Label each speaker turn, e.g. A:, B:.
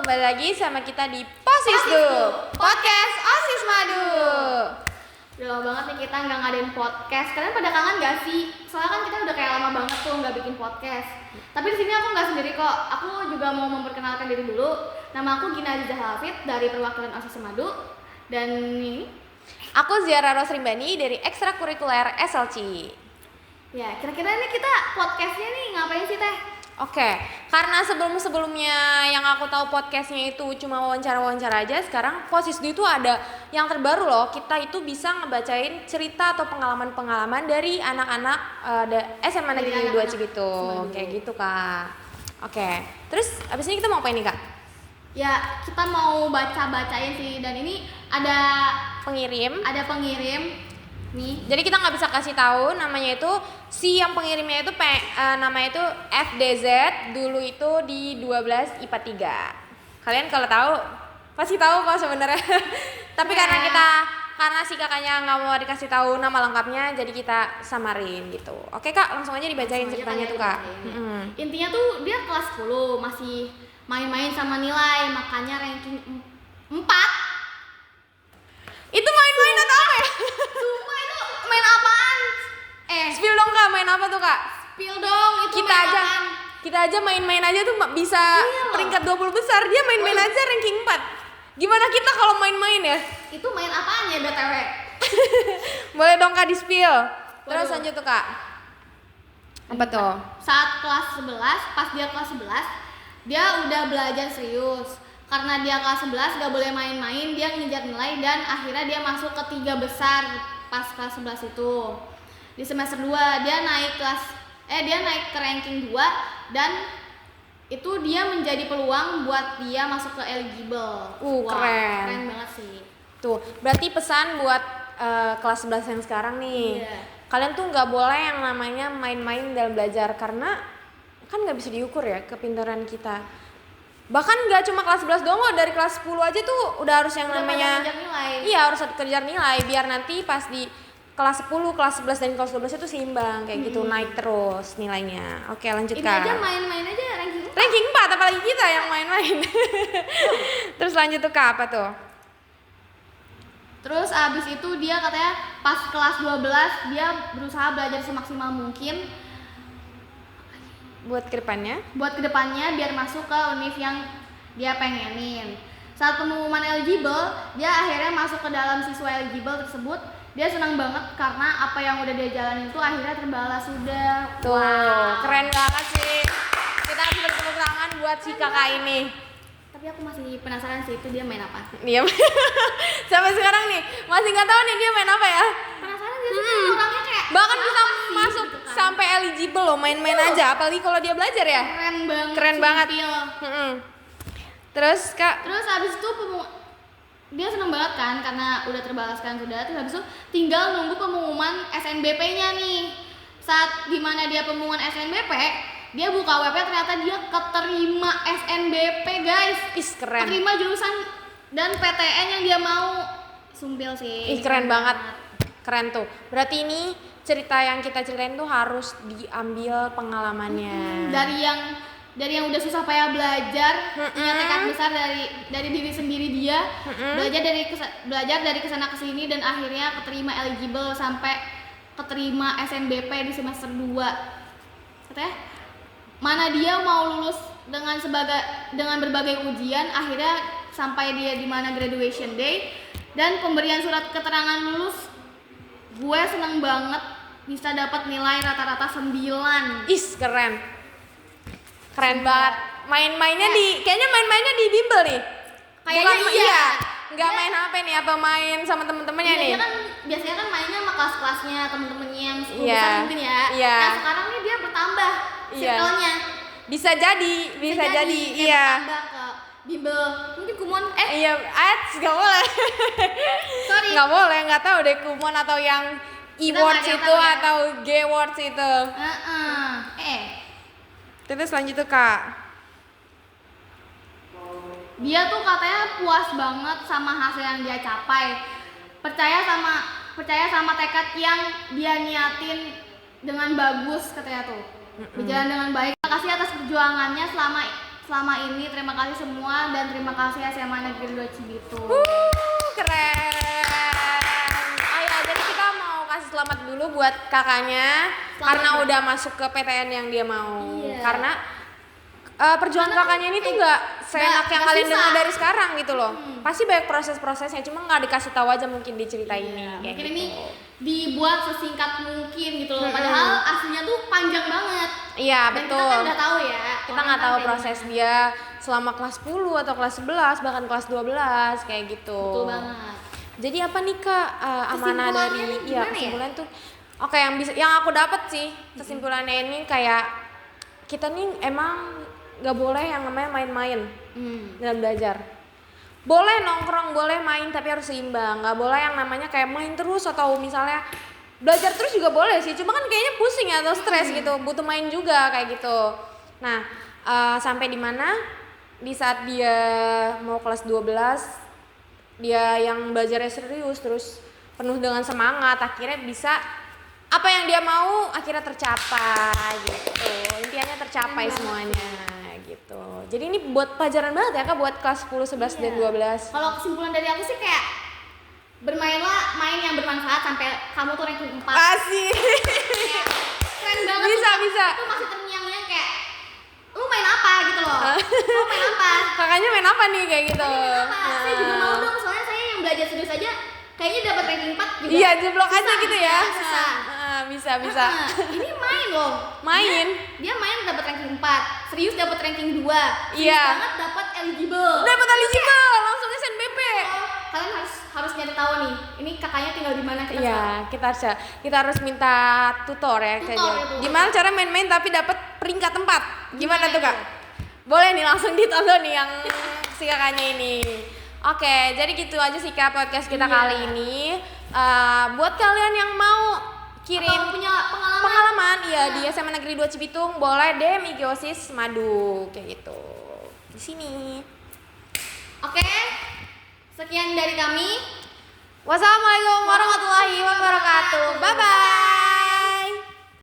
A: kembali lagi sama kita di Posisdu Podcast OSIS Madu.
B: Udah lama banget nih kita nggak ngadain podcast. Kalian pada kangen gak sih? Soalnya kan kita udah kayak lama banget tuh nggak bikin podcast. Tapi di sini aku nggak sendiri kok. Aku juga mau memperkenalkan diri dulu. Nama aku Gina Aziza Hafid dari perwakilan OSIS Madu. Dan ini
A: Aku Ziara Rosrimbani dari ekstrakurikuler SLC.
B: ya, kira-kira ini kita podcastnya nih ngapain sih Teh?
A: Oke, karena sebelumnya yang aku tahu podcastnya itu cuma wawancara-wawancara aja, sekarang Posisdu itu ada yang terbaru loh. Kita itu bisa ngebacain cerita atau pengalaman-pengalaman dari anak-anak SMA Negeri 2 Cibitu. Kayak gitu Kak. Oke, terus abis ini kita mau apa ini Kak?
B: Ya, kita mau baca-bacain sih. Dan ini ada
A: Pengirim.
B: nih.
A: Jadi kita nggak bisa kasih tahu namanya itu, si yang pengirimnya itu namanya itu FDZ, dulu itu di 12 IPA 3. Kalian kalau tahu pasti tahu kok sebenarnya. Tapi karena si kakaknya nggak mau dikasih tahu nama lengkapnya, jadi kita samarin gitu. Oke Kak, langsung aja dibacain ceritanya tuh Kak.
B: Intinya tuh dia kelas 10 masih main-main sama nilai, makanya ranking 4.
A: Itu main-main atau apa ya?
B: Sumpah itu main apaan?
A: Spill dong Kak, main apa tuh Kak?
B: Spill dong, itu
A: Kita
B: main
A: aja
B: apaan?
A: Kita aja main-main aja tuh bisa
B: Iya loh.
A: peringkat 20 besar. Dia main-main aja ranking 4. Gimana kita kalau main-main ya?
B: Itu main apaan ya BTW?
A: Boleh dong Kak di spill. Terus
B: Waduh.
A: lanjut tuh Kak. Apa tuh?
B: Saat kelas 11, pas dia kelas 11, dia udah belajar serius. Karena dia kelas 11 gak boleh main-main, dia ngejar nilai dan akhirnya dia masuk ke 3 besar pas kelas 11 itu. Di semester 2 dia naik ke ranking 2 dan itu dia menjadi peluang buat dia masuk ke eligible. Wah,
A: Keren.
B: keren banget sih.
A: Tuh, berarti pesan buat kelas 11 yang sekarang nih.
B: Iya.
A: Kalian tuh nggak boleh yang namanya main-main dalam belajar, karena kan nggak bisa diukur ya kepintaran kita. Bahkan nggak cuma kelas 11 doang, dari kelas 10 aja tuh udah harus yang
B: Udah
A: namanya
B: pada ngejar nilai.
A: Iya, harus kejar nilai biar nanti pas di kelas 10, kelas 11 dan kelas 12 itu seimbang kayak gitu, naik terus nilainya. Oke, lanjut
B: Ini
A: Kak.
B: aja main-main aja ranking 4.
A: Ranking 4, apalagi kita yang main-main. Terus lanjut tuh Kak, apa tuh?
B: Terus abis itu dia katanya pas kelas 12 dia berusaha belajar semaksimal mungkin
A: Buat kedepannya?
B: buat kedepannya biar masuk ke univ yang dia pengenin. Saat pengumuman eligible, dia akhirnya masuk ke dalam siswa eligible tersebut. Dia senang banget karena apa yang udah dia jalanin itu akhirnya terbalas sudah.
A: Tuh, keren banget sih. Kita harus bertepuk tangan buat si kakak ini.
B: Tapi aku masih penasaran sih itu dia main apa.
A: Diam. Sampai sekarang nih masih nggak tahu nih dia main apa ya.
B: Penasaran gak sih orangnya kayak
A: Bahkan bisa
B: apa sih,
A: masuk
B: gitu kan.
A: sampai eligible loh, main-main aja. Apalagi kalau dia belajar ya.
B: Keren banget.
A: Banget.
B: Sumpil.
A: Terus Kak,
B: Terus habis itu dia seneng banget kan karena udah terbalaskan sudah. Terus habis itu tinggal nunggu pengumuman SNBP-nya nih. Saat dimana dia pengumuman SNBP, dia buka webnya ternyata dia keterima SNBP guys.
A: keren.
B: Keterima jurusan dan PTN yang dia mau. Sumpil sih.
A: Keren banget. Keren tuh. Berarti ini cerita yang kita ceritain tuh harus diambil pengalamannya.
B: Dari yang udah susah payah belajar, punya tekad besar dari diri sendiri dia, belajar dari kesana kesini dan akhirnya keterima eligible sampai keterima SNBP di semester 2. Katanya mana dia mau lulus dengan berbagai ujian, akhirnya sampai dia di mana graduation day dan pemberian surat keterangan lulus. Gue seneng banget bisa dapat nilai rata-rata 9.
A: Keren banget. Kayaknya main-mainnya di bimbel nih.
B: Kayaknya iya.
A: Nggak main HP nih, apa main sama temen-temennya nih?
B: Dia kan biasanya kan mainnya sama kelas-kelasnya temen-temennya yang 10
A: Iya.
B: besar mungkin ya.
A: Iya.
B: Nah sekarang nih dia bertambah
A: Iya.
B: circle-nya.
A: Bisa jadi,
B: Dia
A: iya.
B: bertambah ke bimbel. Mungkin kumon
A: Iya, nggak boleh.
B: sorry.
A: Nggak boleh, nggak tahu deh kumon atau yang E-words
B: nggak ada yang
A: itu
B: tahu ya.
A: atau G-words itu. Terus lanjut tuh Kak.
B: Dia tuh katanya puas banget sama hasil yang dia capai. Percaya sama tekad yang dia niatin dengan bagus katanya tuh. Berjalan dengan baik. Terima kasih atas perjuangannya selama selama ini. Terima kasih semua dan terima kasih SMA Negeri 2 Cibitung.
A: Keren. Oh ya, jadi kita mau kasih selamat dulu buat kakaknya karena udah masuk ke PTN yang dia mau.
B: Iya.
A: Karena perjuangan kakaknya ini tuh nggak seenak yang kalian
B: susah.
A: dengar dari sekarang gitu loh. Pasti banyak proses-prosesnya, cuma nggak dikasih tahu aja mungkin di cerita ini. Kayak
B: Mungkin
A: gitu.
B: ini dibuat sesingkat mungkin gitu loh. Padahal aslinya tuh panjang banget.
A: Iya,
B: Dan
A: betul.
B: kita kan udah tahu ya.
A: Kita nggak tahu proses dia selama kelas 10 atau kelas 11 bahkan kelas 12 kayak gitu.
B: Betul banget.
A: Jadi apa nih Kak amanah
B: Kesimpulannya
A: dari
B: nih gimana ya?
A: kesimpulan tuh oke yang aku dapat sih kesimpulannya ini kayak kita nih emang nggak boleh yang namanya main-main dalam belajar. Boleh nongkrong, boleh main tapi harus seimbang. Nggak boleh yang namanya kayak main terus atau misalnya belajar terus juga boleh sih. Cuma kan kayaknya pusing atau stres gitu, butuh main juga kayak gitu. Nah, sampai di mana? Di saat dia mau kelas 12, dia yang belajarnya serius terus penuh dengan semangat, akhirnya bisa apa yang dia mau akhirnya tercapai gitu. Intinya tercapai semuanya gitu. Jadi ini buat pelajaran banget ya Kak buat kelas 10, 11 dan 12.
B: Kalau kesimpulan dari aku sih kayak bermainlah main yang bermanfaat sampai kamu tuh ranking 4.
A: Asik.
B: Kayak keren banget.
A: Bisa,
B: tuh.
A: bisa.
B: Itu masih terngiang-ngiang kayak lu main apa gitu loh. Lu main apa?
A: Kakaknya main apa nih kayak gitu?
B: Main apa? Saya juga mau dong, soalnya saya yang belajar serius aja kayaknya dapat ranking 4 juga.
A: Iya, jeblok aja
B: susah,
A: gitu ya.
B: Susah.
A: Bisa.
B: Ini main loh.
A: Main.
B: Dia main dapat ranking 4, serius dapat ranking 2. Serius
A: Iya.
B: banget dapat eligible.
A: Dapat eligible, langsung SNBP.
B: Kalian harus nyari tahu nih. Ini kakaknya tinggal di mana kita
A: Iya, kita harus minta tutor ya
B: Tutor
A: kayaknya.
B: itu.
A: Gimana cara main-main tapi dapat peringkat 4? Gimana tuh Kak?
B: itu?
A: Boleh nih langsung ditonton nih yang si kakaknya ini. Oke, jadi gitu aja sih Kak podcast kita
B: Iya.
A: kali ini. Buat kalian yang mau kirim
B: Atau punya
A: pengalaman ya di SMA Negeri 2 Cibitung boleh DM IG OSIS Madu kayak gitu. Di sini.
B: Oke. Sekian dari kami.
A: Wassalamualaikum warahmatullahi wabarakatuh. Bye bye.